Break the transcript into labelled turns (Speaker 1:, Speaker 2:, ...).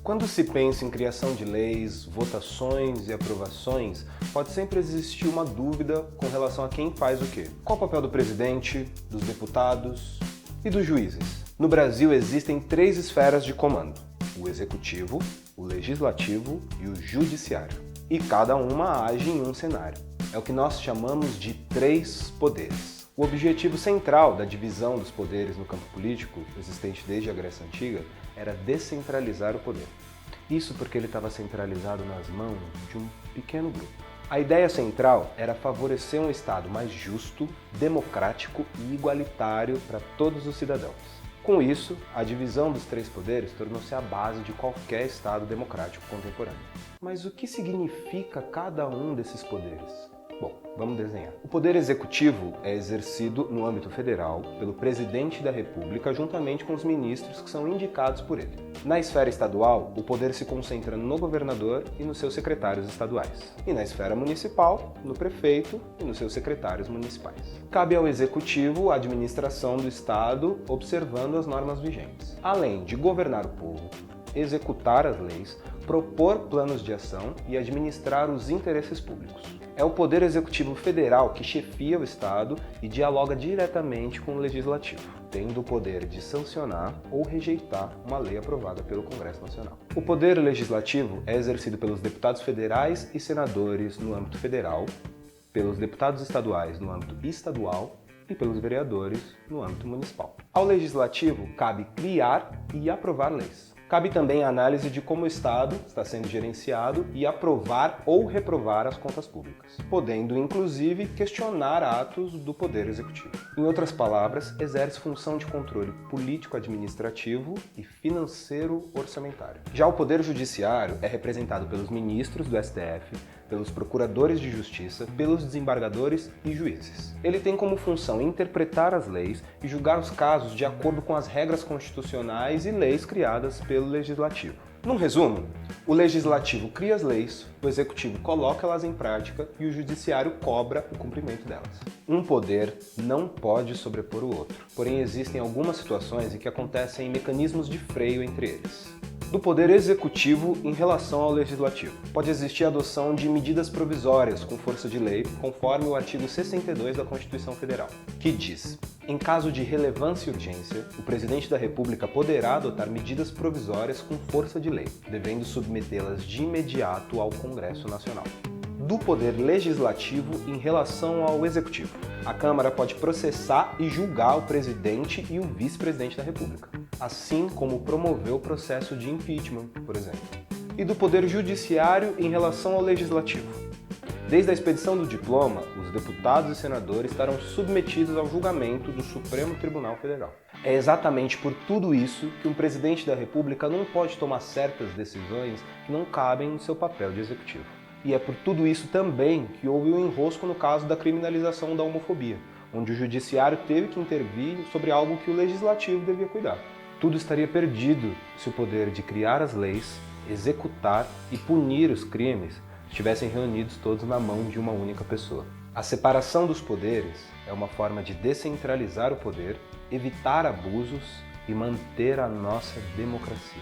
Speaker 1: Quando se pensa em criação de leis, votações e aprovações, pode sempre existir uma dúvida com relação a quem faz o quê. Qual o papel do presidente, dos deputados e dos juízes? No Brasil existem 3 esferas de comando: o executivo, o legislativo e o judiciário. E cada uma age em um cenário. É o que nós chamamos de 3 poderes. O objetivo central da divisão dos poderes no campo político, existente desde a Grécia Antiga, era descentralizar o poder. Isso porque ele estava centralizado nas mãos de um pequeno grupo. A ideia central era favorecer um Estado mais justo, democrático e igualitário para todos os cidadãos. Com isso, a divisão dos 3 poderes tornou-se a base de qualquer Estado democrático contemporâneo. Mas o que significa cada um desses poderes? Bom, vamos desenhar. O poder executivo é exercido no âmbito federal pelo presidente da República juntamente com os ministros que são indicados por ele. Na esfera estadual, o poder se concentra no governador e nos seus secretários estaduais. E na esfera municipal, no prefeito e nos seus secretários municipais. Cabe ao executivo a administração do Estado observando as normas vigentes. Além de governar o povo, executar as leis, propor planos de ação e administrar os interesses públicos. É o Poder Executivo Federal que chefia o Estado e dialoga diretamente com o Legislativo, tendo o poder de sancionar ou rejeitar uma lei aprovada pelo Congresso Nacional. O Poder Legislativo é exercido pelos deputados federais e senadores no âmbito federal, pelos deputados estaduais no âmbito estadual e pelos vereadores no âmbito municipal. Ao Legislativo cabe criar e aprovar leis. Cabe também a análise de como o Estado está sendo gerenciado e aprovar ou reprovar as contas públicas, podendo inclusive questionar atos do Poder Executivo. Em outras palavras, exerce função de controle político-administrativo e financeiro-orçamentário. Já o Poder Judiciário é representado pelos ministros do STF, pelos procuradores de justiça, pelos desembargadores e juízes. Ele tem como função interpretar as leis e julgar os casos de acordo com as regras constitucionais e leis criadas pelo Legislativo. Num resumo, o Legislativo cria as leis, o Executivo coloca elas em prática e o Judiciário cobra o cumprimento delas. Um poder não pode sobrepor o outro, porém existem algumas situações em que acontecem mecanismos de freio entre eles. Do Poder Executivo em relação ao Legislativo. Pode existir a adoção de medidas provisórias com força de lei, conforme o artigo 62 da Constituição Federal, que diz: em caso de relevância e urgência, o Presidente da República poderá adotar medidas provisórias com força de lei, devendo submetê-las de imediato ao Congresso Nacional. Do Poder Legislativo em relação ao Executivo. A Câmara pode processar e julgar o Presidente e o Vice-Presidente da República, assim como promover o processo de impeachment, por exemplo. E do Poder Judiciário em relação ao Legislativo. Desde a expedição do diploma, os deputados e senadores estarão submetidos ao julgamento do Supremo Tribunal Federal. É exatamente por tudo isso que um presidente da República não pode tomar certas decisões que não cabem no seu papel de executivo. E é por tudo isso também que houve um enrosco no caso da criminalização da homofobia, onde o judiciário teve que intervir sobre algo que o legislativo devia cuidar. Tudo estaria perdido se o poder de criar as leis, executar e punir os crimes estivessem reunidos todos na mão de uma única pessoa. A separação dos poderes é uma forma de descentralizar o poder, evitar abusos e manter a nossa democracia.